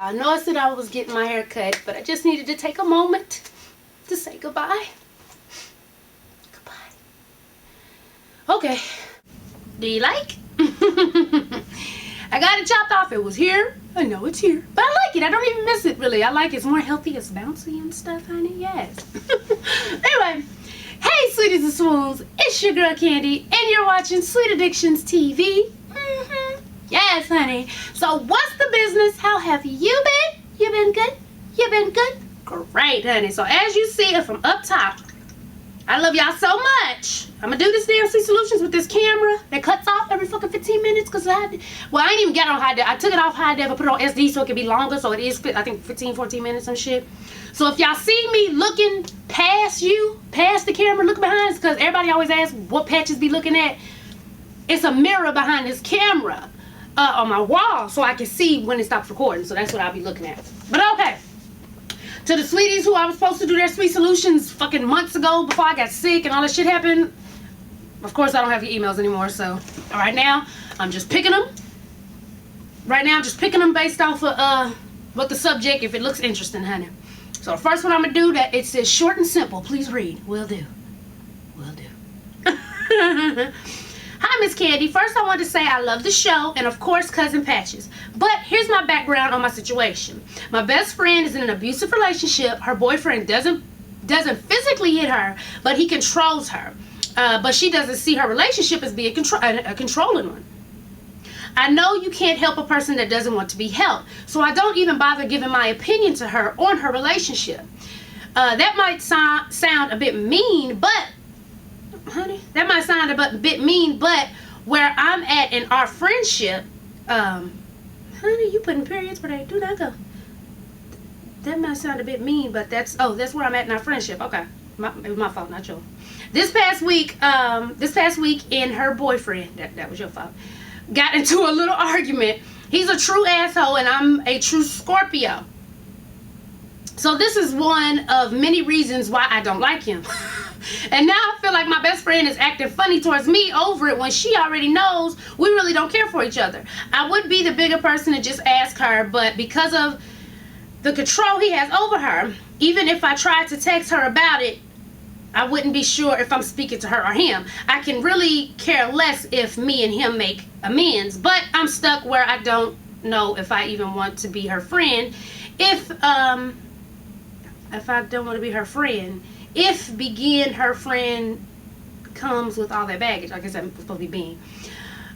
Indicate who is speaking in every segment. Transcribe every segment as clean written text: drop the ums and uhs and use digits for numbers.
Speaker 1: I know I said I was getting my hair cut, but I just needed to take a moment to say goodbye. Goodbye. Okay. Do you like? I got it chopped off. It was here. I know it's here. But I like it. I don't even miss it, really. I like it. It's more healthy. It's bouncy and stuff, honey. Yes. Anyway. Hey, sweeties and swoons. It's your girl, Candy, and you're watching Sweet Addictions TV. Yes, honey. So what's the business? How have you been? You been good? You been good? Great, honey. So as you see it from up top, I love y'all so much. I'm gonna do this damn Sweet Solutions with this camera that cuts off every fucking 15 minutes because I ain't even got it on high def. I took it off high def and put it on SD so it could be longer. So it is, I think, 15, 14 minutes and shit. So if y'all see me looking past the camera, looking behind, it's because everybody always asks what patches be looking at. It's a mirror behind this camera on my wall so I can see when it stops recording. So that's what I'll be looking at. But okay. To the sweeties who I was supposed to do their Sweet Solutions fucking months ago before I got sick and all that shit happened. Of course, I don't have your emails anymore. So right now, I'm just picking them. Right now, I'm just picking them based off of what the subject, if it looks interesting, honey. So the first one I'm going to do, that it says short and simple. Please read. Will do. Will do. Hi, Miss Candy. First, I want to say I love the show and, of course, Cousin Patches. But here's my background on my situation. My best friend is in an abusive relationship. Her boyfriend doesn't physically hit her, but he controls her. But she doesn't see her relationship as being a controlling one. I know you can't help a person that doesn't want to be helped, so I don't even bother giving my opinion to her on her relationship. That might sound a bit mean, but honey, that might sound a bit mean, but where I'm at in our friendship, honey, you putting periods where they do not go. That might sound a bit mean, but that's where I'm at in our friendship. Okay, it was my fault, not yours. This past week, and her boyfriend, that was your fault, got into a little argument. He's a true asshole, and I'm a true Scorpio. So this is one of many reasons why I don't like him. And now I feel like my best friend is acting funny towards me over it when she already knows we really don't care for each other. I would be the bigger person to just ask her, but because of the control he has over her, even if I tried to text her about it, I wouldn't be sure if I'm speaking to her or him. I can really care less if me and him make amends, but I'm stuck where I don't know if I even want to be her friend. If I don't want to be her friend, if being her friend comes with all that baggage, I guess I'm supposed to be being.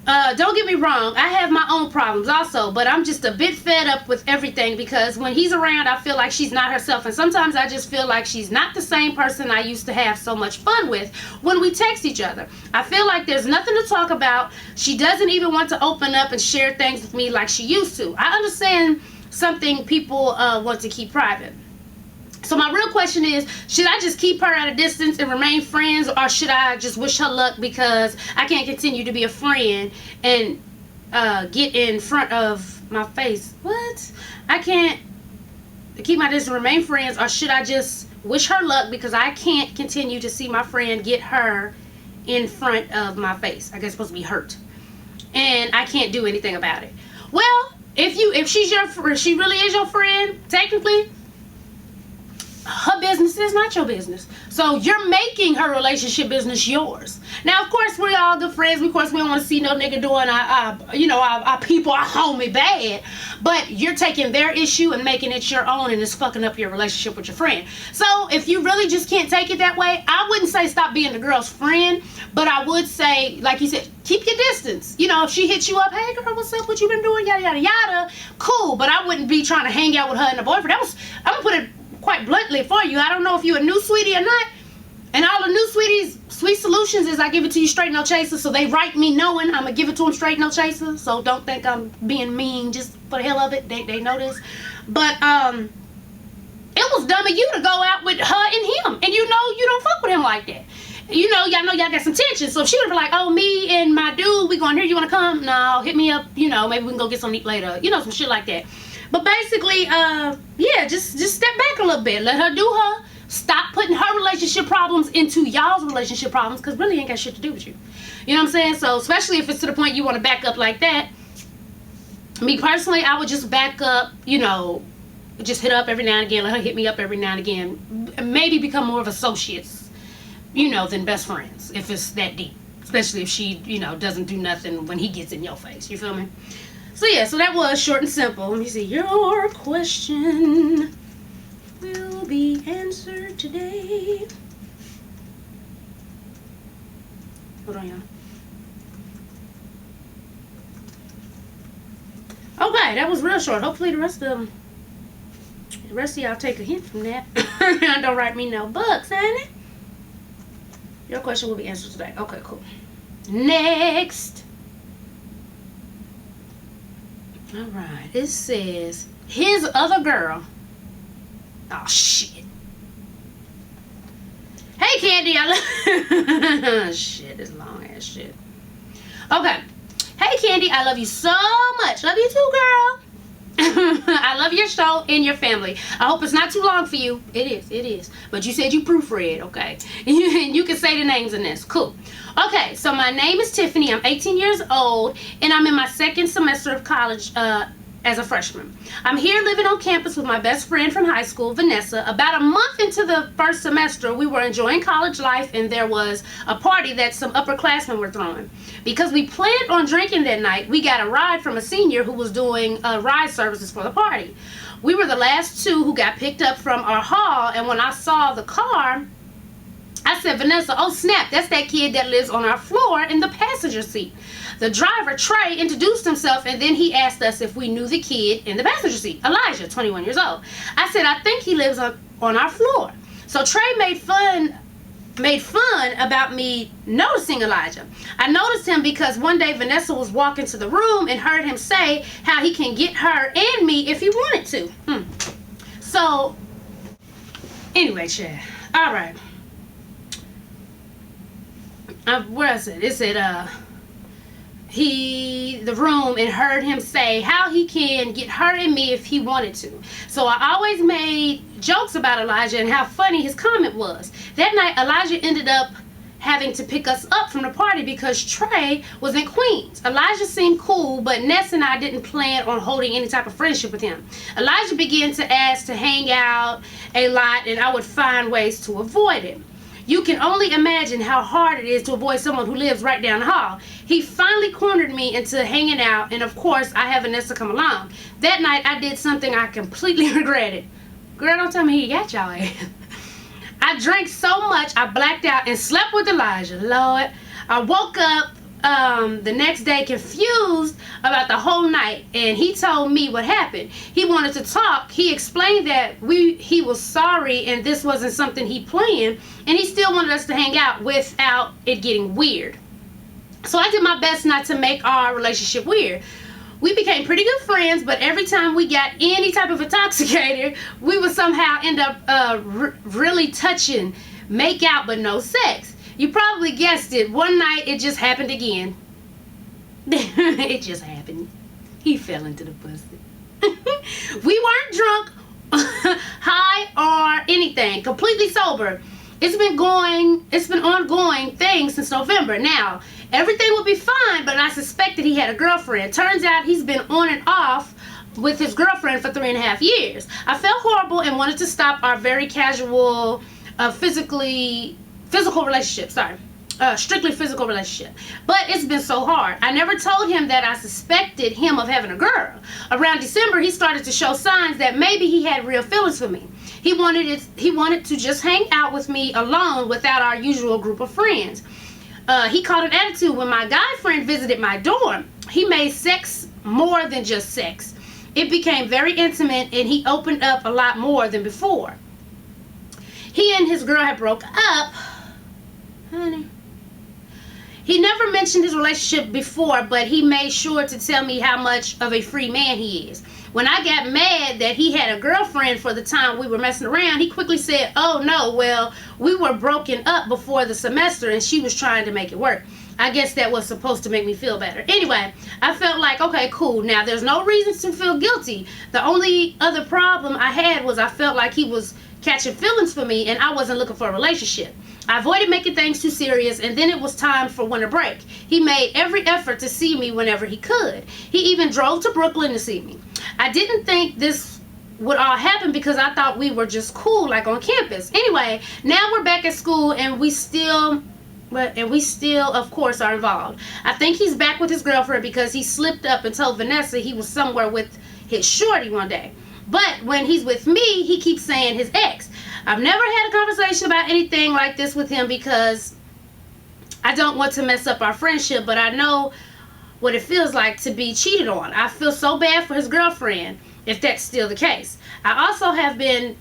Speaker 1: Don't get me wrong, I have my own problems also, but I'm just a bit fed up with everything because when he's around, I feel like she's not herself, and sometimes I just feel like she's not the same person I used to have so much fun with when we text each other. I feel like there's nothing to talk about. She doesn't even want to open up and share things with me like she used to. I understand something people want to keep private. So my real question is, should I just keep her at a distance and remain friends, or should I just wish her luck because I can't continue to be a friend and get in front of my face? What? I can't keep my distance and remain friends, or should I just wish her luck because I can't continue to see my friend get her in front of my face? I guess it's supposed to be hurt, and I can't do anything about it. Well, if she really is your friend, technically, her business is not your business. So you're making her relationship business yours. Now, of course, we're all good friends. Of course, we don't want to see no nigga doing our people, our homie bad. But you're taking their issue and making it your own, and it's fucking up your relationship with your friend. So if you really just can't take it that way, I wouldn't say stop being the girl's friend, but I would say, like you said, keep your distance. You know, if she hits you up, hey girl, what's up? What you been doing? Yada, yada, yada. Cool, but I wouldn't be trying to hang out with her and the boyfriend. I'm going to put it quite bluntly for you. I don't know if you're a new sweetie or not, and all the new sweeties, Sweet Solutions is I give it to you straight, no chaser. So they write me knowing I'm gonna give it to them straight, no chaser. So don't think I'm being mean just for the hell of it. They know this. But it was dumb of you to go out with her and him, and you don't fuck with him like that. Y'all got some tension. So if she would be like, oh, me and my dude, we going here, you want to come? No, hit me up, maybe we can go get something to eat later. Some shit like that. But basically, yeah, just step back a little bit. Let her do her. Stop putting her relationship problems into y'all's relationship problems, because really ain't got shit to do with you. You know what I'm saying? So especially if it's to the point you want to back up like that, Me personally, I would just back up, you know, just hit up every now and again, let her hit me up every now and again. Maybe become more of associates, you know, than best friends, if it's that deep. Especially if she, you know, doesn't do nothing when he gets in your face. You feel me? So yeah, so that was short and simple. Let me see. Your question will be answered today. Hold on, y'all. Okay, that was real short. Hopefully the rest of y'all take a hint from that. Don't write me no books, honey. Your question will be answered today. Okay, cool. Next. Alright, it says, his other girl. Oh, shit. Hey, Candy, I love... shit, this long ass shit. Okay. Hey, Candy, I love you so much. Love you too, girl. I love your show and your family. I hope it's not too long for you. It is. But you said you proofread, okay? And you can say the names in this. Cool. Okay, so my name is Tiffany. I'm 18 years old, and I'm in my second semester of college as a freshman. I'm here living on campus with my best friend from high school, Vanessa. About a month into the first semester, we were enjoying college life, and there was a party that some upperclassmen were throwing. Because we planned on drinking that night, we got a ride from a senior who was doing ride services for the party. We were the last two who got picked up from our hall, and when I saw the car, I said, Vanessa, oh snap, that's that kid that lives on our floor in the passenger seat. The driver, Trey, introduced himself, and then he asked us if we knew the kid in the passenger seat, Elijah, 21 years old. I said, I think he lives on our floor. So Trey made fun about me noticing Elijah. I noticed him because one day Vanessa was walking to the room and heard him say how he can get her and me if he wanted to. So, anyway, Chad. All right. Where is it? It said, the room and heard him say how he can get her and me if he wanted to. So I always made jokes about Elijah and how funny his comment was. That night, Elijah ended up having to pick us up from the party because Trey was in Queens. Elijah seemed cool, but Ness and I didn't plan on holding any type of friendship with him. Elijah began to ask to hang out a lot, and I would find ways to avoid him. You can only imagine how hard it is to avoid someone who lives right down the hall. He finally cornered me into hanging out, and of course, I had Vanessa come along. That night, I did something I completely regretted. Girl, don't tell me he got y'all ass. I drank so much, I blacked out and slept with Elijah. Lord, I woke up the next day confused about the whole night, and he told me what happened. He wanted to talk. He explained that he was sorry and this wasn't something he planned, and he still wanted us to hang out without it getting weird. So I did my best not to make our relationship weird. We became pretty good friends, but every time we got any type of intoxicated, we would somehow end up really touching, make out, but no sex. You probably guessed it. One night, it just happened again. It just happened. He fell into the pussy. We weren't drunk, high, or anything. Completely sober. It's been ongoing thing since November. Now, everything will be fine, but I suspected he had a girlfriend. Turns out he's been on and off with his girlfriend for 3.5 years. I felt horrible and wanted to stop our very casual, physical relationship, strictly physical relationship. But it's been so hard. I never told him that I suspected him of having a girl. Around December, he started to show signs that maybe he had real feelings for me. He wanted to just hang out with me alone without our usual group of friends. He caught an attitude when my guy friend visited my dorm. He made sex more than just sex. It became very intimate, and he opened up a lot more than before. He and his girl had broke up. Honey. He never mentioned his relationship before, but he made sure to tell me how much of a free man he is. When I got mad that he had a girlfriend for the time we were messing around, he quickly said, oh no, well, we were broken up before the semester and she was trying to make it work. I guess that was supposed to make me feel better. Anyway, I felt like, okay, cool. Now, there's no reason to feel guilty. The only other problem I had was I felt like he was catching feelings for me, and I wasn't looking for a relationship. I avoided making things too serious, and then it was time for winter break. He made every effort to see me whenever he could. He even drove to Brooklyn to see me. I didn't think this would all happen because I thought we were just cool, like on campus. Anyway, now we're back at school, and we still, of course, are involved. I think he's back with his girlfriend because he slipped up and told Vanessa he was somewhere with his shorty one day. But when he's with me, he keeps saying his ex. I've never had a conversation about anything like this with him because I don't want to mess up our friendship, but I know what it feels like to be cheated on. I feel so bad for his girlfriend, if that's still the case. I also have been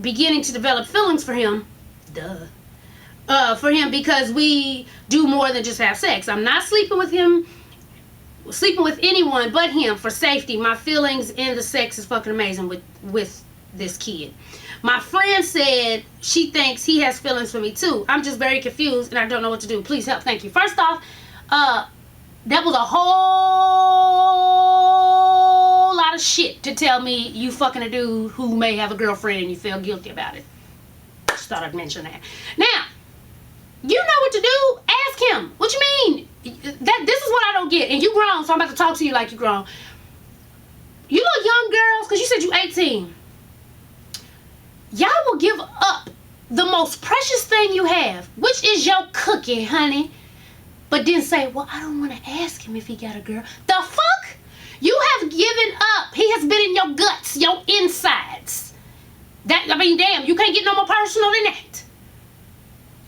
Speaker 1: beginning to develop feelings for him. For him because we do more than just have sex. I'm not sleeping with anyone but him for safety. My feelings in the sex is fucking amazing with this kid. My friend said she thinks he has feelings for me too. I'm just very confused and I don't know what to do. Please help. Thank you. First off, that was a whole lot of shit to tell me you fucking a dude who may have a girlfriend and you feel guilty about it. Just thought I'd mention that. Now, you know what to do. Ask him. What you mean? This is what I don't get. And you grown, so I'm about to talk to you like you grown. You little young girls, because you said you 18. Y'all will give up the most precious thing you have, which is your cookie, honey. But then say, well, I don't want to ask him if he got a girl. The fuck? You have given up. He has been in your guts, your insides. Damn, you can't get no more personal than that.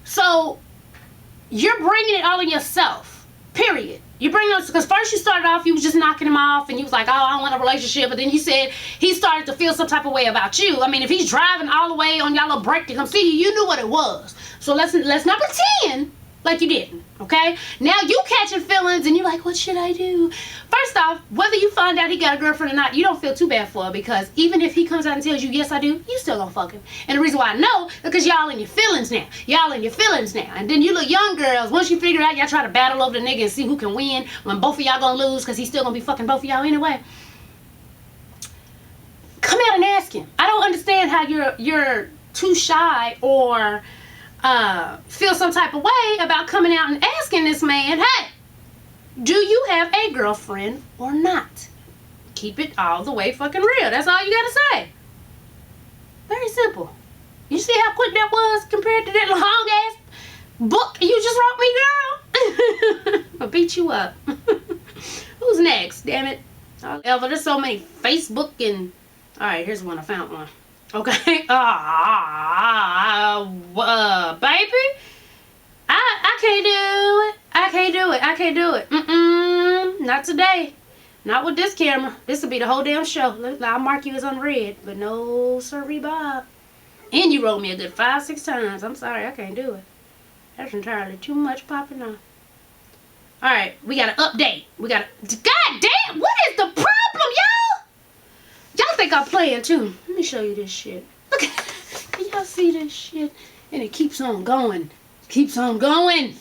Speaker 1: So, you're bringing it all on yourself. Period. You bring it, because first you started off, you was just knocking him off, and you was like, oh, I don't want a relationship. But then you said he started to feel some type of way about you. I mean, if he's driving all the way on y'all little break to come see you, you knew what it was. So let's not pretend like you didn't, okay? Now you catching feelings and you're like, what should I do? First off, whether you find out he got a girlfriend or not, you don't feel too bad for her, because even if he comes out and tells you, yes, I do, you still gonna fuck him. And the reason why I know is because y'all in your feelings now. Y'all in your feelings now. And then you little young girls, once you figure out, y'all try to battle over the nigga and see who can win when both of y'all gonna lose because he's still gonna be fucking both of y'all anyway. Come out and ask him. I don't understand how you're too shy or feel some type of way about coming out and asking this man, hey, do you have a girlfriend or not? Keep it all the way fucking real. That's all you gotta say. Very simple. You see how quick that was compared to that long ass book you just wrote me, girl? I'll beat you up. Who's next? Damn it. Elva, there's so many Facebook and... Alright, here's one. I found one. Okay. Baby. I can't do it. I can't do it. Not today. Not with this camera. This will be the whole damn show. I'll mark you as unread. But no, sorry, Bob. And you wrote me a good 5-6 times. I'm sorry, I can't do it. That's entirely too much popping off. Alright, we got an update. God damn, what is the problem, y'all? Y'all think I'm playing too. Let me show you this shit. Look at it. Can y'all see this shit? And it keeps on going. Keeps on going.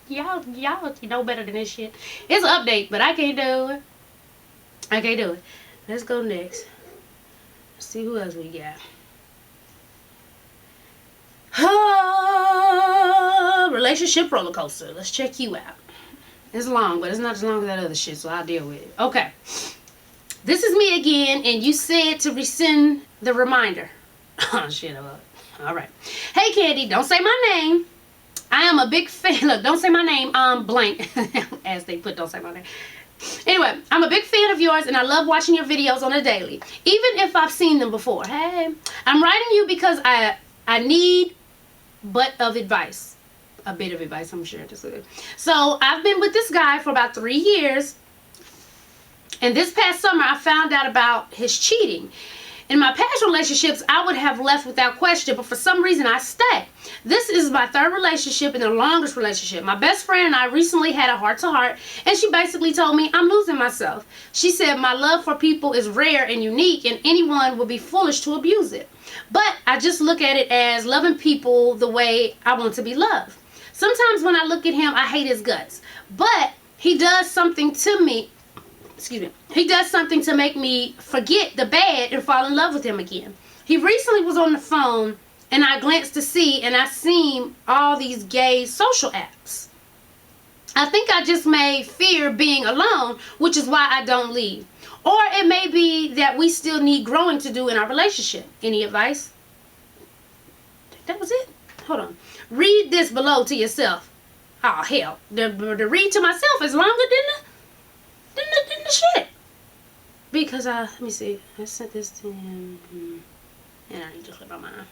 Speaker 1: Y'all know better than this shit. It's an update, but I can't do it. I can't do it. Let's go next. Let's see who else we got. Relationship roller coaster. Let's check you out. It's long, but it's not as long as that other shit, so I'll deal with it. Okay. This is me again, and you said to rescind the reminder. Oh, shit. Alright. Hey, Candy, don't say my name. I am a big fan. Look, don't say my name. Blank. As they put, don't say my name. Anyway, I'm a big fan of yours, and I love watching your videos on a daily. Even if I've seen them before. Hey. I'm writing you because I need a bit of advice, I'm sure. So, I've been with this guy for about 3 years. And this past summer, I found out about his cheating. In my past relationships, I would have left without question, but for some reason, I stayed. This is my 3rd relationship and the longest relationship. My best friend and I recently had a heart-to-heart, and she basically told me I'm losing myself. She said my love for people is rare and unique, and anyone would be foolish to abuse it. But I just look at it as loving people the way I want to be loved. Sometimes when I look at him, I hate his guts. But he does something to me. He does something to make me forget the bad and fall in love with him again. He recently was on the phone, and I glanced to see, and I seen all these gay social apps. I think I just may fear being alone, which is why I don't leave. Or it may be that we still need growing to do in our relationship. Any advice? That was it. Hold on. Read this below to yourself. Oh, hell. The read to myself is longer than the shit. Because, let me see. I sent this to him. And I need to clip my mind.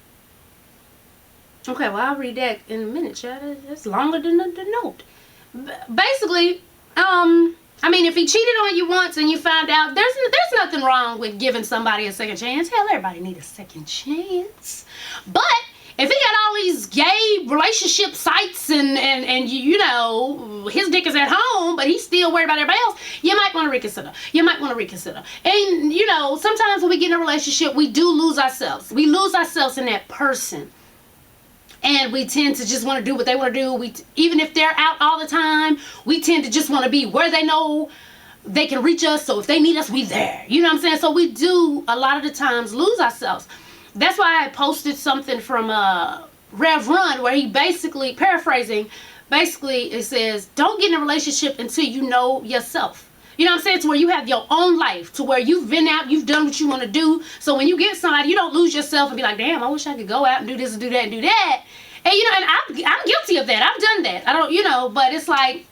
Speaker 1: Okay, well, I'll read that in a minute, child. It's longer than the note. Basically, I mean, if he cheated on you once and you found out, there's nothing wrong with giving somebody a second chance. Hell, everybody needs a second chance. But if he got all these gay relationship sites and you know, his dick is at home, but he's still worried about everybody else, you might want to reconsider. You might want to reconsider. And, you know, sometimes when we get in a relationship, we do lose ourselves. We lose ourselves in that person. And we tend to just want to do what they want to do. Even if they're out all the time, we tend to just want to be where they know they can reach us. So if they need us, we there. You know what I'm saying? So we do, a lot of the times, lose ourselves. That's why I posted something from Rev Run, where he basically, paraphrasing, basically it says, don't get in a relationship until you know yourself. You know what I'm saying? To where you have your own life, to where you've been out, you've done what you want to do. So when you get somebody, you don't lose yourself and be like, damn, I wish I could go out and do this and do that and do that. And, you know, and I'm guilty of that. I've done that. I don't, you know, but it's like,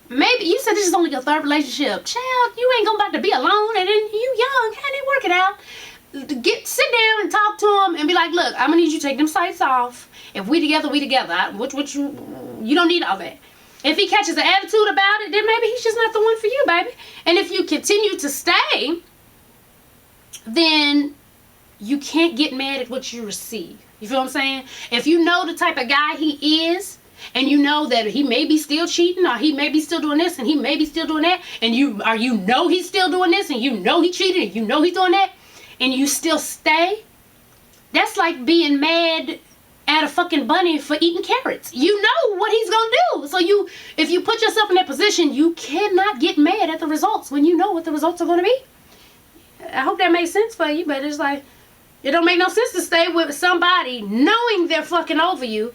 Speaker 1: maybe you said this is only your third relationship. Child, you ain't about to be alone, and then you young. How they work it out? Sit down and talk to him and be like, look, I'm going to need you to take them sights off. If we together, we together. You don't need all that. If he catches an attitude about it, then maybe he's just not the one for you, baby. And if you continue to stay, then you can't get mad at what you receive. You feel what I'm saying? If you know the type of guy he is, and you know that he may be still cheating, or he may be still doing this, and he may be still doing that, and you know he's still doing this, and you know he cheated, and you know he's doing that, and you still stay, that's like being mad at a fucking bunny for eating carrots. You know what he's gonna do. So if you put yourself in that position, you cannot get mad at the results when you know what the results are gonna be. I hope that makes sense for you, but it's like, it don't make no sense to stay with somebody knowing they're fucking over you,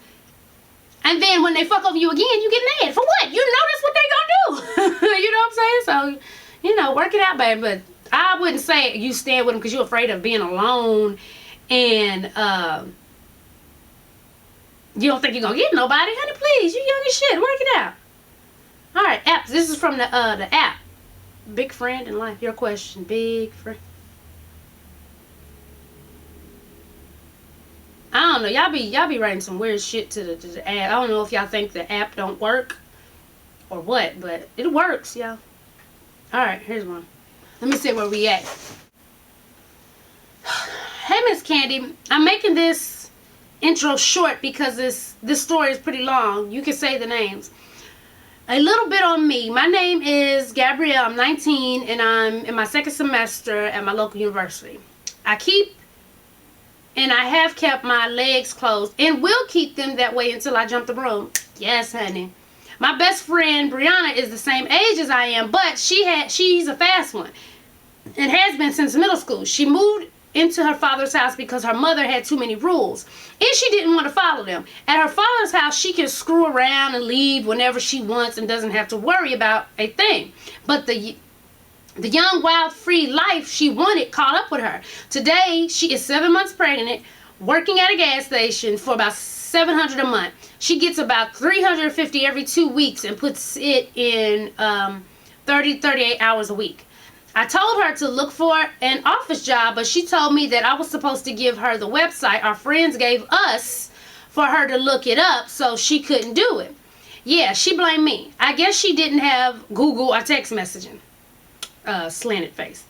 Speaker 1: and then when they fuck over you again, you get mad. For what? You know that's what they gonna do. You know what I'm saying? So, you know, work it out, baby. But I wouldn't say you stand with him because you're afraid of being alone and you don't think you're gonna get nobody. Honey, please, you young as shit. Work it out. Alright, apps. This is from the app. Big friend in life. Your question. Big friend. I don't know. Y'all be writing some weird shit to the app. I don't know if y'all think the app don't work or what, but it works, y'all. Alright, here's one. Let me see where we at. Hey, Miss Candy. I'm making this intro short because this story is pretty long. You can say the names. A little bit on me. My name is Gabrielle. I'm 19 and I'm in my second semester at my local university. I have kept my legs closed and will keep them that way until I jump the broom. Yes, honey. My best friend Brianna is the same age as I am, but she's a fast one and has been since middle school. She moved into her father's house because her mother had too many rules and she didn't want to follow them. At her father's house, she can screw around and leave whenever she wants and doesn't have to worry about a thing. But the young, wild, free life she wanted caught up with her. Today, she is 7 months pregnant, working at a gas station for about $700 a month. She gets about $350 every 2 weeks and puts it in 38 hours a week. I told her to look for an office job, but she told me that I was supposed to give her the website our friends gave us for her to look it up, so she couldn't do it. Yeah, she blamed me. I guess she didn't have Google or text messaging. Slanted face.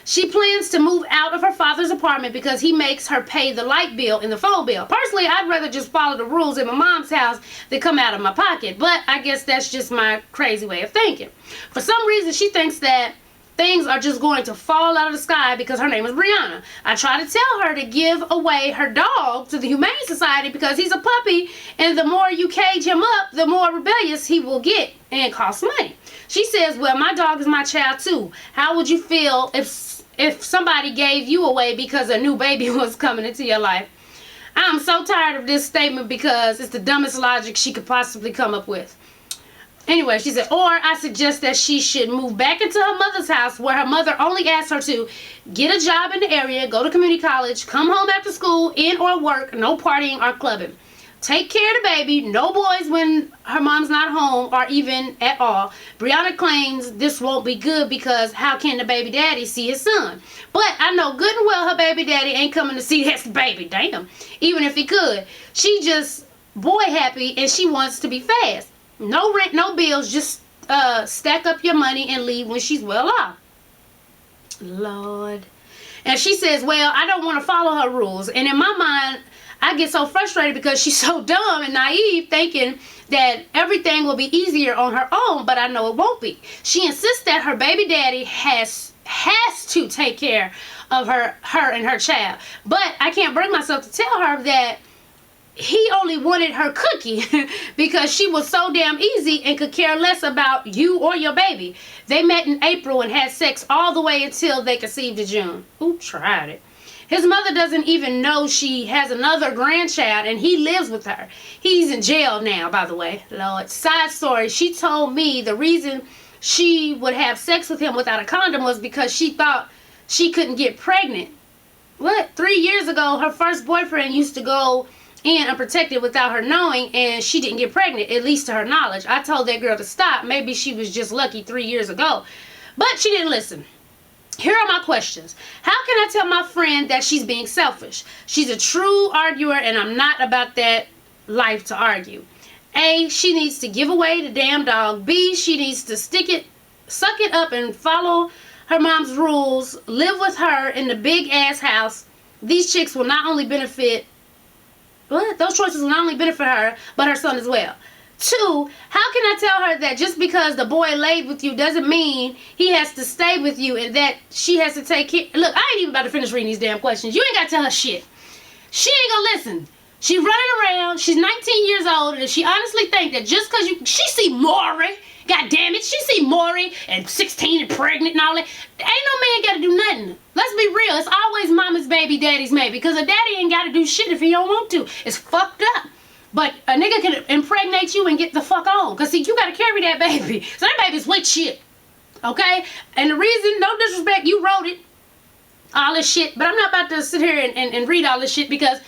Speaker 1: She plans to move out of her father's apartment because he makes her pay the light bill and the phone bill. Personally, I'd rather just follow the rules at my mom's house than come out of my pocket, but I guess that's just my crazy way of thinking. For some reason, she thinks that things are just going to fall out of the sky because her name is Brianna. I try to tell her to give away her dog to the Humane Society because he's a puppy, and the more you cage him up, the more rebellious he will get and cost money. She says, well, my dog is my child too. How would you feel if if somebody gave you away because a new baby was coming into your life. I'm so tired of this statement because it's the dumbest logic she could possibly come up with. Anyway, she said, or I suggest that she should move back into her mother's house where her mother only asked her to get a job in the area, go to community college, come home after school, in or work, no partying or clubbing. Take care of the baby, no boys when her mom's not home or even at all. Brianna claims this won't be good because how can the baby daddy see his son? But I know good and well her baby daddy ain't coming to see that baby, damn. Even if he could. She just boy happy and she wants to be fast. No rent, no bills, just stack up your money and leave when she's well off. Lord. And she says, well, I don't want to follow her rules. And in my mind, I get so frustrated because she's so dumb and naive, thinking that everything will be easier on her own, but I know it won't be. She insists that her baby daddy has to take care of her and her child. But I can't bring myself to tell her that he only wanted her cookie because she was so damn easy and could care less about you or your baby. They met in April and had sex all the way until they conceived in June. Who tried it? His mother doesn't even know she has another grandchild and he lives with her. He's in jail now, by the way. Lord. Side story, she told me the reason she would have sex with him without a condom was because she thought she couldn't get pregnant. What? 3 years ago, her first boyfriend used to go in unprotected without her knowing, and she didn't get pregnant, at least to her knowledge. I told that girl to stop. Maybe she was just lucky 3 years ago. But she didn't listen. Here are my questions. How can I tell my friend that she's being selfish? She's a true arguer, and I'm not about that life to argue. A, she needs to give away the damn dog. B, she needs to suck it up and follow her mom's rules, live with her in the big ass house. These chicks will not only benefit those choices will not only benefit her, but her son as well. 2, how can I tell her that just because the boy laid with you doesn't mean he has to stay with you and that she has to take care? Look, I ain't even about to finish reading these damn questions. You ain't got to tell her shit. She ain't gonna listen. She's running around. She's 19 years old, and if she honestly think that just because she see Maury, god damn it, she see Maury and 16 and pregnant and all that, ain't no man got to do nothing. Let's be real. It's always mama's baby, daddy's maybe, because a daddy ain't got to do shit if he don't want to. It's fucked up. But a nigga can impregnate you and get the fuck on. Because, see, you got to carry that baby. So that baby's with shit. Okay? And the reason, no disrespect, you wrote it. All this shit. But I'm not about to sit here and read all this shit because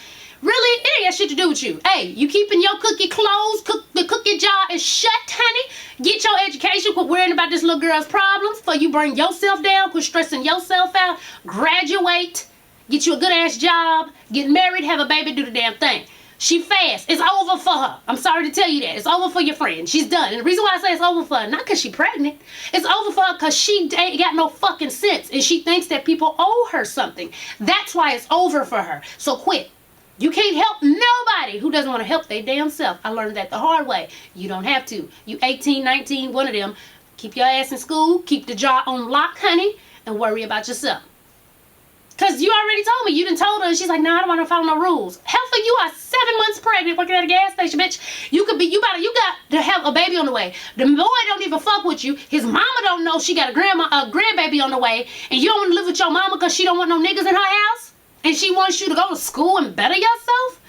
Speaker 1: really, it ain't got shit to do with you. Hey, you keeping your cookie closed? The cookie jar is shut, honey. Get your education. Quit worrying about this little girl's problems before you bring yourself down. Quit stressing yourself out. Graduate. Get you a good-ass job. Get married. Have a baby. Do the damn thing. She fast. It's over for her. I'm sorry to tell you that. It's over for your friend. She's done. And the reason why I say it's over for her, not because she's pregnant. It's over for her because she ain't got no fucking sense. And she thinks that people owe her something. That's why it's over for her. So quit. You can't help nobody who doesn't want to help their damn self. I learned that the hard way. You don't have to. You 18, 19, one of them. Keep your ass in school. Keep the jaw on lock, honey. And worry about yourself. Because you already told me. You done told her. And she's like, nah, I don't want to follow no rules. Hell for you are 7 months pregnant working at a gas station, bitch. You got to have a baby on the way. The boy don't even fuck with you. His mama don't know she got a grandbaby on the way. And you don't want to live with your mama because she don't want no niggas in her house? And she wants you to go to school and better yourself?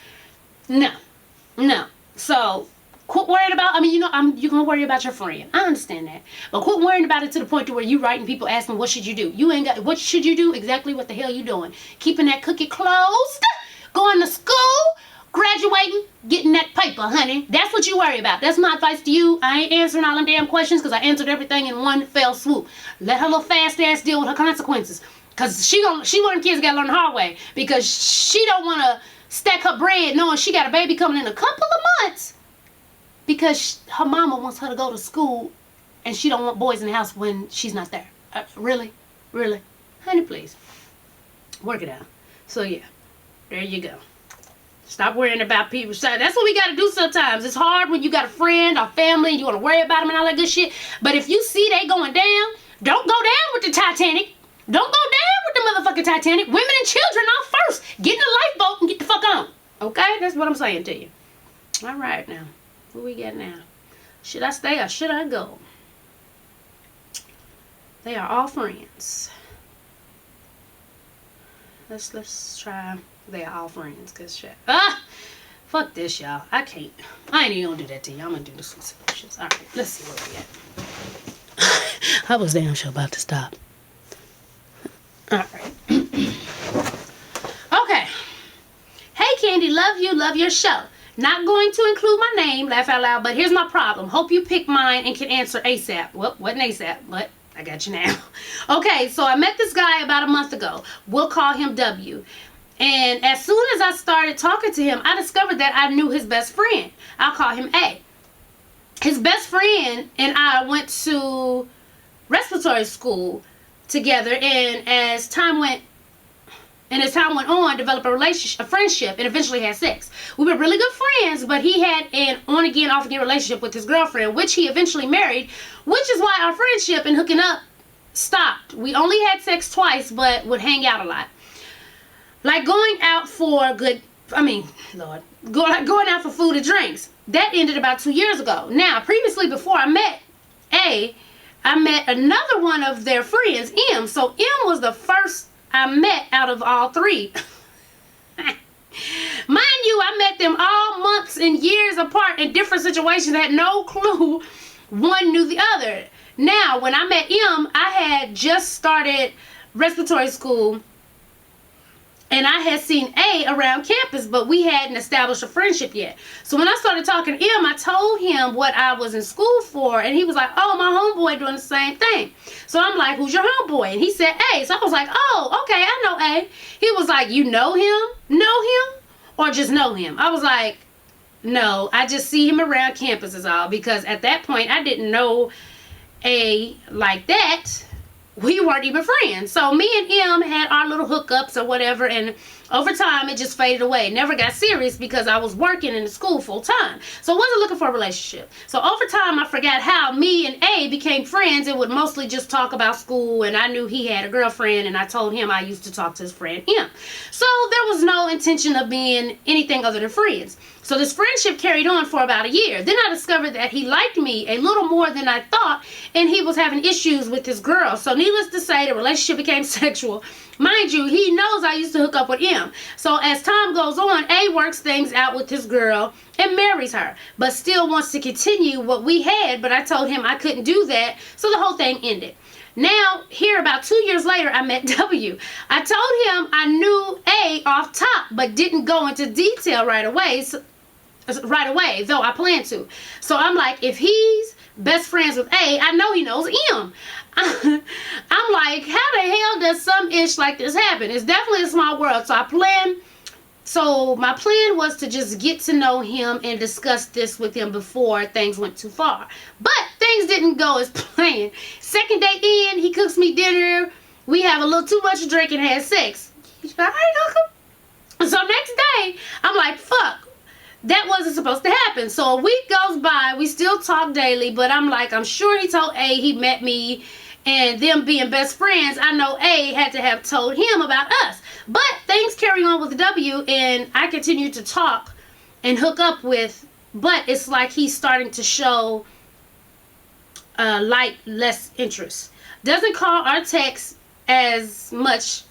Speaker 1: No. So, quit worrying about, you're going to worry about your friend. I understand that. But quit worrying about it to the point to where you writing people asking, what should you do? What should you do? Exactly what the hell you doing. Keeping that cookie closed, going to school, graduating, getting that paper, honey. That's what you worry about. That's my advice to you. I ain't answering all them damn questions because I answered everything in one fell swoop. Let her little fast ass deal with her consequences. Because she one of the kids got to learn the hard way. Because she don't want to stack her bread knowing she got a baby coming in a couple of months. Because her mama wants her to go to school and she don't want boys in the house when she's not there. Really? Really? Honey, please. Work it out. So, yeah. There you go. Stop worrying about people. That's what we got to do sometimes. It's hard when you got a friend or family and you want to worry about them and all that good shit. But if you see they going down, don't go down with the Titanic. Don't go down with the motherfucking Titanic. Women and children are first. Get in the lifeboat and get the fuck on. Okay? That's what I'm saying to you. All right, now. What we got now? Should I stay or should I go? They are all friends. Let's try they are all friends, cause shit. Fuck this, y'all. I ain't even gonna do that to you. I'm gonna do this with solutions. Alright, let's see where we at. I was damn sure about to stop. Alright. Okay. Hey Candy, love you, love your show. Not going to include my name, laugh out loud, but here's my problem. Hope you pick mine and can answer ASAP. Well, wasn't ASAP, but I got you now. Okay, so I met this guy about a month ago. We'll call him W. And as soon as I started talking to him, I discovered that I knew his best friend. I'll call him A. His best friend and I went to respiratory school together, and as time went on, developed a relationship, a friendship, and eventually had sex. We were really good friends, but he had an on-again, off-again relationship with his girlfriend, which he eventually married, which is why our friendship and hooking up stopped. We only had sex twice, but would hang out a lot. Like going out for going out for food and drinks. That ended about 2 years ago. Now, previously, before I met A, I met another one of their friends, M. So M was the first I met out of all three. Mind you, I met them all months and years apart in different situations. I had no clue one knew the other. Now, when I met M, I had just started respiratory school, and I had seen A around campus, but we hadn't established a friendship yet. So when I started talking to M, I told him what I was in school for, and he was like, oh, my homeboy doing the same thing. So I'm like, who's your homeboy? And he said A. So I was like, oh, okay, I know A. He was like, you know him, or just know him? I was like, no, I just see him around campus is all, because at that point, I didn't know A like that. We weren't even friends. So me and M had our little hookups or whatever, and over time it just faded away. Never got serious because I was working in the school full time. So I wasn't looking for a relationship. So over time I forgot how me and A became friends and would mostly just talk about school, and I knew he had a girlfriend, and I told him I used to talk to his friend M. So there was no intention of being anything other than friends. So this friendship carried on for about a year. Then I discovered that he liked me a little more than I thought, and he was having issues with his girl. So needless to say, the relationship became sexual. Mind you, he knows I used to hook up with M. So as time goes on, A works things out with his girl and marries her, but still wants to continue what we had, but I told him I couldn't do that, so the whole thing ended. Now, here about 2 years later, I met W. I told him I knew A off top, but didn't go into detail right away, though I plan to. So I'm like, if he's best friends with A, I know he knows M. I'm like, how the hell does some ish like this happen? It's definitely a small world. So my plan was to just get to know him and discuss this with him before things went too far. But things didn't go as planned. Second day in, he cooks me dinner. We have a little too much to drink and have sex. All right, Uncle. So next day, I'm like, fuck. That wasn't supposed to happen. So a week goes by. We still talk daily, but I'm like, I'm sure he told A he met me, and them being best friends, I know A had to have told him about us. But things carry on with W, and I continue to talk and hook up with, but it's like he's starting to show less interest. Doesn't call or text as much,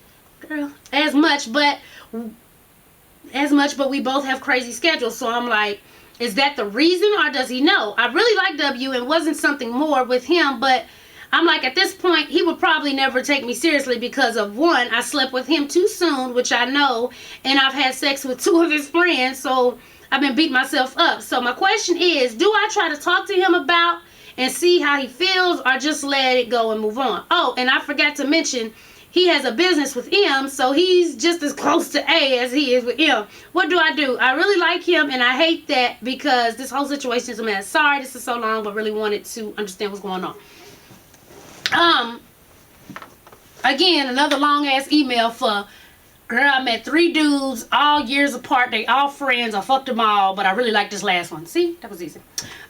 Speaker 1: but we both have crazy schedules. So I'm like, is that the reason, or does he know? I really like W and wasn't something more with him, but I'm like, at this point, he would probably never take me seriously because of, one, I slept with him too soon, which I know, and I've had sex with 2 of his friends, so I've been beating myself up. So my question is, do I try to talk to him about and see how he feels, or just let it go and move on? Oh, and I forgot to mention, he has a business with M, so he's just as close to A as he is with M. What do? I really like him, and I hate that because this whole situation is a mess. Sorry this is so long, but really wanted to understand what's going on. Again, another long ass email for, girl, I met 3 dudes all years apart. They all friends. I fucked them all, but I really like this last one. See, that was easy.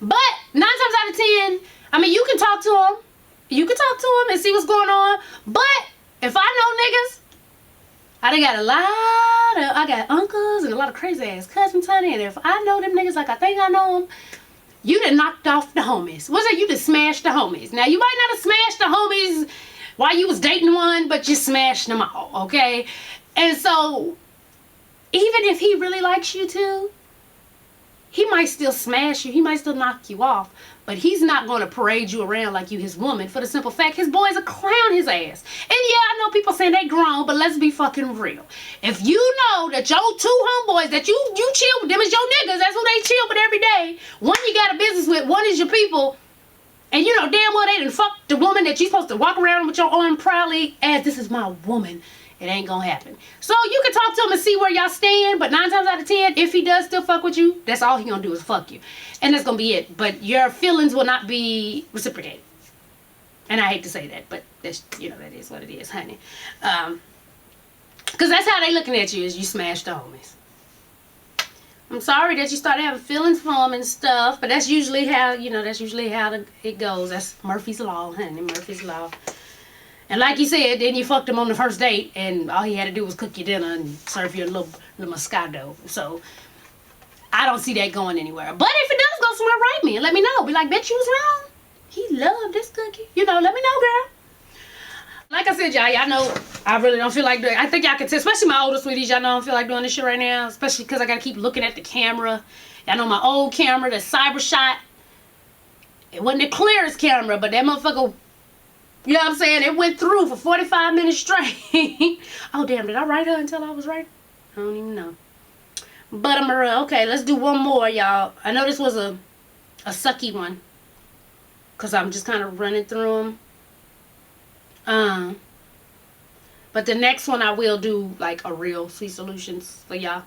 Speaker 1: But 9 times out of 10, I mean, you can talk to him. You can talk to him and see what's going on. But if I know niggas, I got uncles and a lot of crazy ass cousins, honey. And if I know them niggas like I think I know them, you done knocked off the homies. What's that? You done smashed the homies. Now, you might not have smashed the homies while you was dating one, but you smashed them all, okay? And so, even if he really likes you too, he might still smash you. He might still knock you off. But he's not going to parade you around like you his woman for the simple fact his boys will clown his ass. And yeah, I know people saying they grown, but let's be fucking real. If you know that your two homeboys that you chill with them is your niggas, that's who they chill with every day. One you got a business with, one is your people. And you know damn well they done fuck the woman that you supposed to walk around with your arm proudly as this is my woman. It ain't gonna happen. So you can talk to him and see where y'all stand, but 9 times out of 10, if he does still fuck with you, that's all he gonna do is fuck you. And that's gonna be it. But your feelings will not be reciprocated. And I hate to say that, but that's, you know, that is what it is, honey. Because that's how they looking at you, is you smashed the homies. I'm sorry that you started having feelings for him and stuff, but that's usually how, you know, it goes. That's Murphy's Law, honey, Murphy's Law. And like you said, then you fucked him on the first date, and all he had to do was cook you dinner and serve you a little Moscato. So, I don't see that going anywhere. But if it does go somewhere, write me and let me know. Be like, bet you was wrong. He loved this cookie. You know, let me know, girl. Like I said, y'all know I really don't feel like doing it. I think y'all can tell, especially my older sweeties, y'all know I don't feel like doing this shit right now. Especially because I got to keep looking at the camera. Y'all know my old camera, the Cyber Shot. It wasn't the clearest camera, but that motherfucker... You know what I'm saying? It went through for 45 minutes straight. Oh, damn. Did I write her until I was right? I don't even know. But okay, let's do one more, y'all. I know this was a sucky one. Because I'm just kind of running through them. But the next one I will do, like, a real Sweet Solutions for y'all.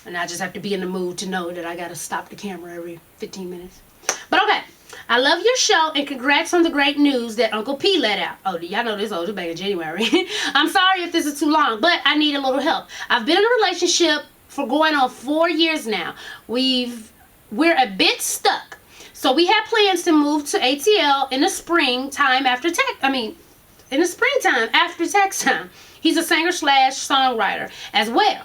Speaker 1: And I just have to be in the mood to know that I got to stop the camera every 15 minutes. But okay. I love your show and congrats on the great news that Uncle P let out. Oh, y'all know this was back in January. I'm sorry if this is too long, but I need a little help. I've been in a relationship for going on 4 years now. We're a bit stuck. So we have plans to move to ATL in the springtime after in the springtime after tax time. He's a singer/songwriter as well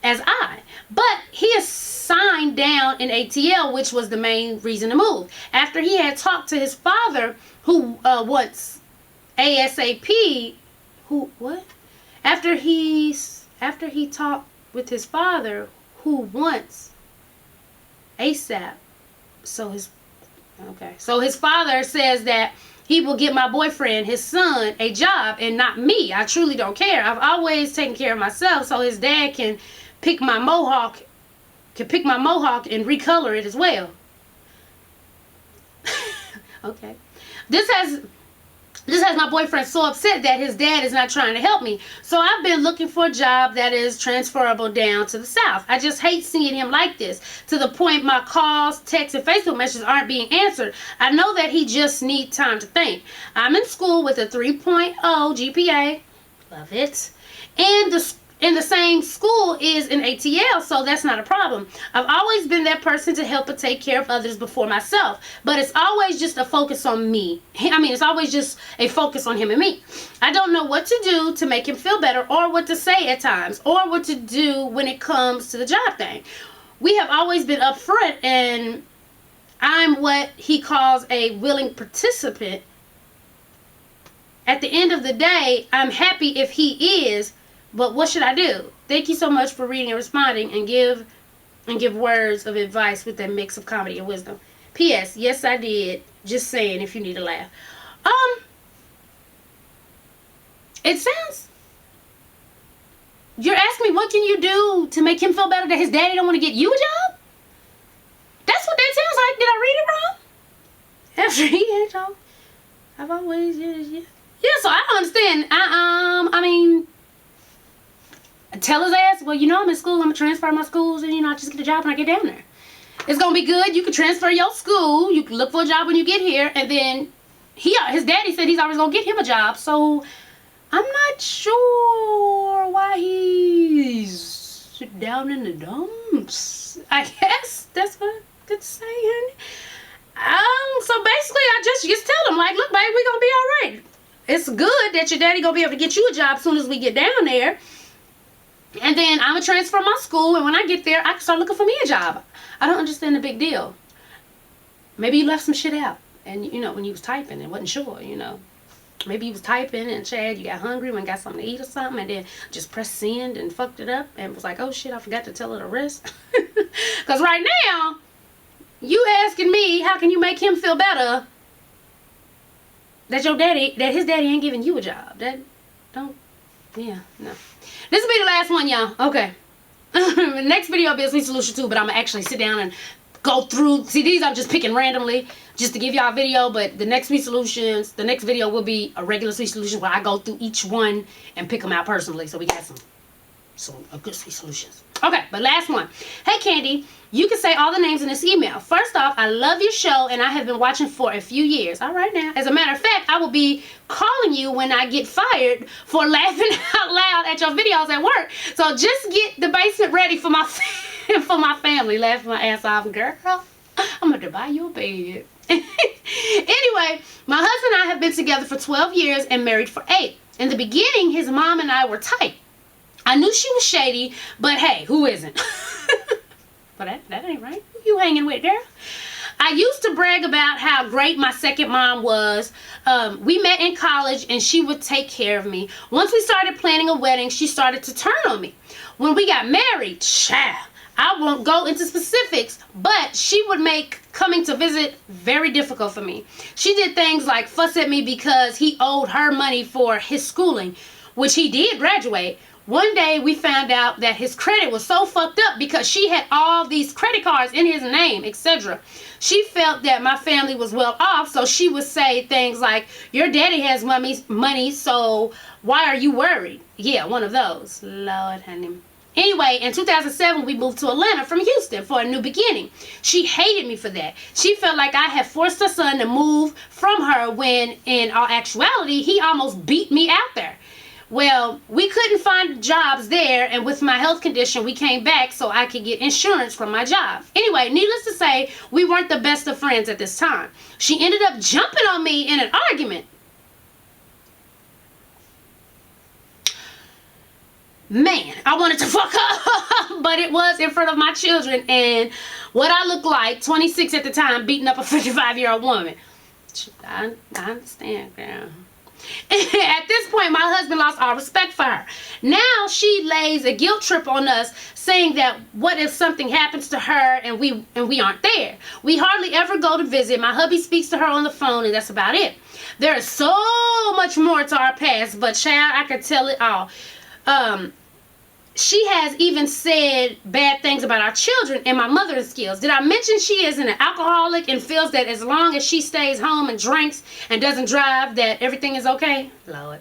Speaker 1: as I. But he is signed down in ATL, which was the main reason to move. After he had talked to his father, who wants ASAP, After he talked with his father, who wants ASAP. So his father says that he will get my boyfriend, his son, a job and not me. I truly don't care. I've always taken care of myself, so his dad can pick my mohawk and recolor it as well. Okay. This has my boyfriend so upset that his dad is not trying to help me. So I've been looking for a job that is transferable down to the South. I just hate seeing him like this, to the point my calls, texts, and Facebook messages aren't being answered. I know that he just needs time to think. I'm in school with a 3.0 GPA. Love it. And the same school is in ATL, so that's not a problem. I've always been that person to help and take care of others before myself, but it's always just a focus on me. It's always just a focus on him and me. I don't know what to do to make him feel better, or what to say at times, or what to do when it comes to the job thing. We have always been upfront, and I'm what he calls a willing participant. At the end of the day, I'm happy if he is. But what should I do? Thank you so much for reading and responding, and give words of advice with that mix of comedy and wisdom. P.S. Yes, I did. Just saying if you need a laugh. It sounds... You're asking me what can you do to make him feel better that his daddy don't want to get you a job? That's what that sounds like. Did I read it wrong? After he had talked, I've always... Yeah, so I don't understand. Tell his ass, well, I'm in school, I'm going to transfer my schools, and, I just get a job when I get down there. It's going to be good. You can transfer your school. You can look for a job when you get here, and then his daddy said he's always going to get him a job, so I'm not sure why he's down in the dumps. I guess that's what I could say, honey. So basically, I just tell him, like, look, babe, we're going to be all right. It's good that your daddy going to be able to get you a job as soon as we get down there. And then I'm going to transfer my school, and when I get there, I can start looking for me a job. I don't understand the big deal. Maybe you left some shit out, and, when you was typing and wasn't sure, Maybe you was typing and Chad, you got hungry and got something to eat or something, and then just pressed send and fucked it up and was like, oh shit, I forgot to tell her the rest. Because right now, you asking me, how can you make him feel better that his daddy ain't giving you a job? That don't, yeah, no. This will be the last one, y'all. Okay. The next video will be a sweet solution too, but I'm going to actually sit down and go through. See, these I'm just picking randomly just to give y'all a video, but the next sweet solutions, the next video will be a regular sweet solution where I go through each one and pick them out personally. So we got some good sweet solutions. Okay, but last one. Hey, Candy, you can say all the names in this email. First off, I love your show and I have been watching for a few years. All right now. As a matter of fact, I will be calling you when I get fired for laughing out loud at your videos at work. So just get the basement ready for my for my family. Laughing my ass off, girl. I'm going to buy you a bed. Anyway, my husband and I have been together for 12 years and married for 8. In the beginning, his mom and I were tight. I knew she was shady, but hey, who isn't? But that ain't right. Who you hanging with, girl? I used to brag about how great my second mom was. We met in college and she would take care of me. Once we started planning a wedding, she started to turn on me. When we got married, child, I won't go into specifics, but she would make coming to visit very difficult for me. She did things like fuss at me because he owed her money for his schooling, which he did graduate. One day we found out that his credit was so fucked up because she had all these credit cards in his name, etc. She felt that my family was well off, so she would say things like, your daddy has money, so why are you worried? Yeah, one of those. Lord, honey. Anyway, in 2007, we moved to Atlanta from Houston for a new beginning. She hated me for that. She felt like I had forced her son to move from her when, in all actuality, he almost beat me out there. Well, we couldn't find jobs there, and with my health condition, we came back so I could get insurance from my job. Anyway, needless to say, we weren't the best of friends at this time. She ended up jumping on me in an argument. Man, I wanted to fuck her, but it was in front of my children, and what I looked like, 26 at the time, beating up a 55-year-old woman. I understand, girl. At this point, my husband lost all respect for her. Now she lays a guilt trip on us, saying that what if something happens to her and we aren't there? We hardly ever go to visit. My hubby speaks to her on the phone, and that's about it. There is so much more to our past, but child, I could tell it all. She has even said bad things about our children and my mother's skills. Did I mention she is an alcoholic and feels that as long as she stays home and drinks and doesn't drive, that everything is okay? Lord.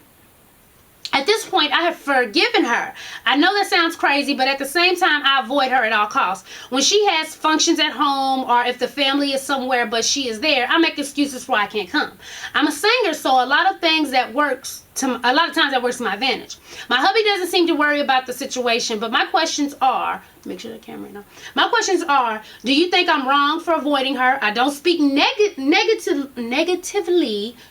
Speaker 1: At this point, I have forgiven her. I know that sounds crazy, but at the same time, I avoid her at all costs. When she has functions at home or if the family is somewhere but she is there, I make excuses for why I can't come. I'm a singer, so a lot of times that works to my advantage. My hubby doesn't seem to worry about the situation, but my questions are, make sure the camera right now. My questions are, do you think I'm wrong for avoiding her? I don't speak negatively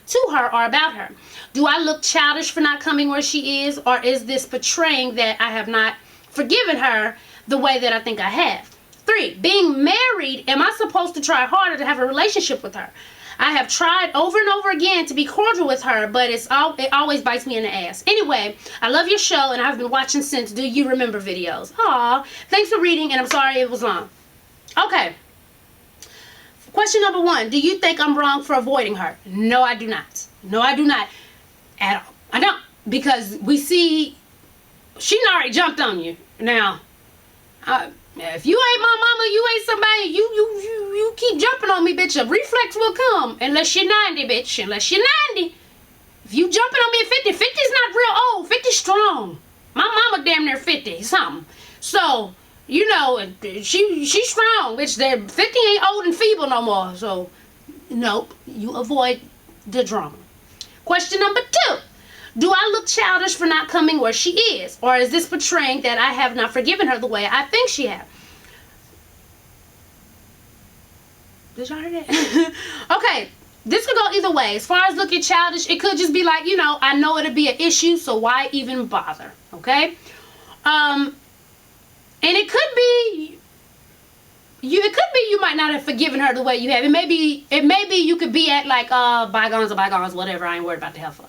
Speaker 1: to her or about her. Do I look childish for not coming where she is, or is this portraying that I have not forgiven her the way that I think I have? 3, being married, am I supposed to try harder to have a relationship with her? I have tried over and over again to be cordial with her, but it always bites me in the ass. Anyway, I love your show, and I've been watching since Do You Remember videos. Aw, thanks for reading, and I'm sorry it was long. Okay. Question number 1, do you think I'm wrong for avoiding her? No, I do not. No, I do not at all. I don't, because we see she already jumped on you. Now, if you ain't my mama, you ain't somebody, you keep jumping on me, bitch, a reflex will come. Unless you're 90, bitch. Unless you're 90. If you jumping on me at 50, 50's not real old. 50's strong. My mama damn near 50 something. So, you know, she's strong, bitch. 50 ain't old and feeble no more. So, nope, you avoid the drama. Question number 2. Do I look childish for not coming where she is? Or is this portraying that I have not forgiven her the way I think she has? Did y'all hear that? Okay, this could go either way. As far as looking childish, it could just be like, you know, I know it'll be an issue, so why even bother? Okay? And it could be you might not have forgiven her the way you have. It may be you could be at like bygones are bygones, whatever. I ain't worried about the heifer.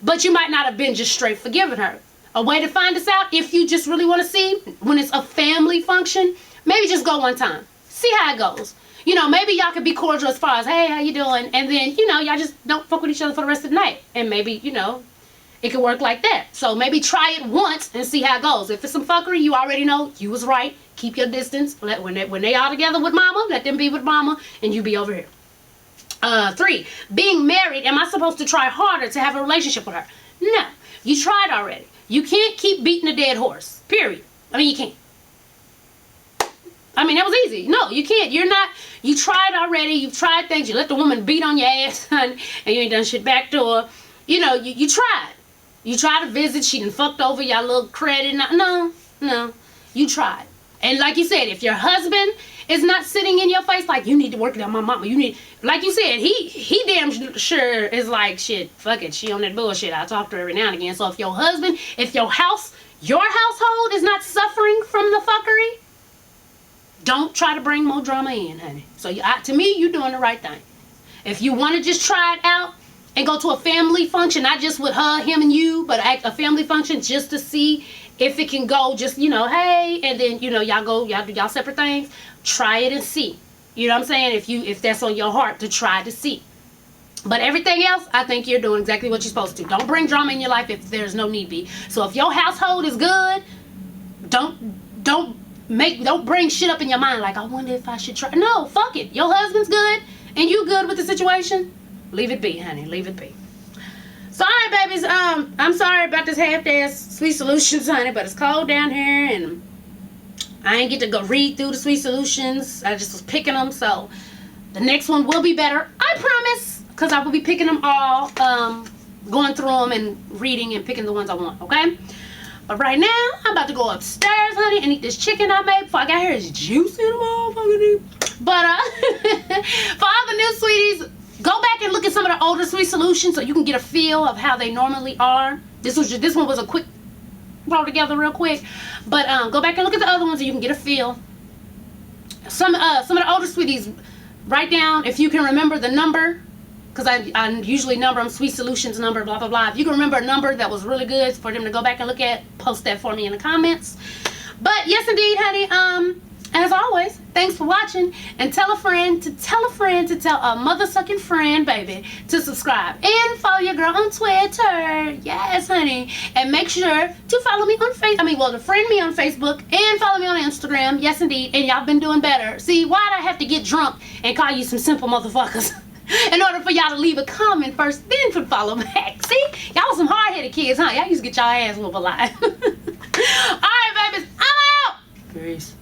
Speaker 1: but you might not have been just straight forgiving her. A way to find this out, if you just really want to see, when it's a family function, maybe just go one time. See how it goes. You know, maybe y'all can be cordial as far as, hey, how you doing? And then, you know, y'all just don't fuck with each other for the rest of the night. And maybe, you know, it could work like that. So maybe try it once and see how it goes. If it's some fuckery, you already know you was right. Keep your distance. When they all together with mama, let them be with mama, and you be over here. 3, being married, am I supposed to try harder to have a relationship with her? No, you tried already. You can't keep beating a dead horse, period. I mean, you can't. I mean, that was easy. No, you can't. You tried already. You've tried things. You let the woman beat on your ass, and you ain't done shit back to her. You know, you tried. You tried to visit. She done fucked over your little credit. No. You tried. And like you said, if your husband is not sitting in your face like, you need to work it out, my mama, you need, like you said, he damn sure is like, shit, fuck it, she on that bullshit, I talk to her every now and again. So if your husband, if your household is not suffering from the fuckery, don't try to bring more drama in, honey. So to me, you're doing the right thing. If you want to just try it out and go to a family function, not just with her, him, and you, but a family function just to see if it can go, just, you know, hey, and then, you know, y'all do y'all separate things. Try it and see. You know what I'm saying? If that's on your heart, to try to see. But everything else, I think you're doing exactly what you're supposed to. Don't bring drama in your life if there's no need be. So if your household is good, don't bring shit up in your mind like, I wonder if I should try. No, fuck it. Your husband's good and you good with the situation. Leave it be, honey. Leave it be. So, alright, babies, I'm sorry about this half-ass Sweet Solutions, honey, but it's cold down here, and I ain't get to go read through the Sweet Solutions. I just was picking them, so the next one will be better. I promise, because I will be picking them all, going through them and reading and picking the ones I want, okay? But right now, I'm about to go upstairs, honey, and eat this chicken I made before I got here. It's juicy, the motherfucker, dude. But, for all the new sweeties, go back and look at some of the older Sweet Solutions so you can get a feel of how they normally are. This one was a quick roll together real quick. But go back and look at the other ones so you can get a feel. Some of the older sweeties, write down if you can remember the number, because I usually number them, Sweet Solutions number, blah, blah, blah. If you can remember a number that was really good for them to go back and look at, post that for me in the comments. But yes, indeed, honey, as always, thanks for watching, and tell a friend to tell a friend to tell a mother-sucking friend, baby, to subscribe and follow your girl on Twitter. Yes, honey. And make sure to follow me on to friend me on Facebook and follow me on Instagram. Yes, indeed. And y'all been doing better. See, why'd I have to get drunk and call you some simple motherfuckers in order for y'all to leave a comment first, then to follow back? See, y'all some hard-headed kids, huh? Y'all used to get y'all ass whooped alive. All right, babies, I'm out. Peace.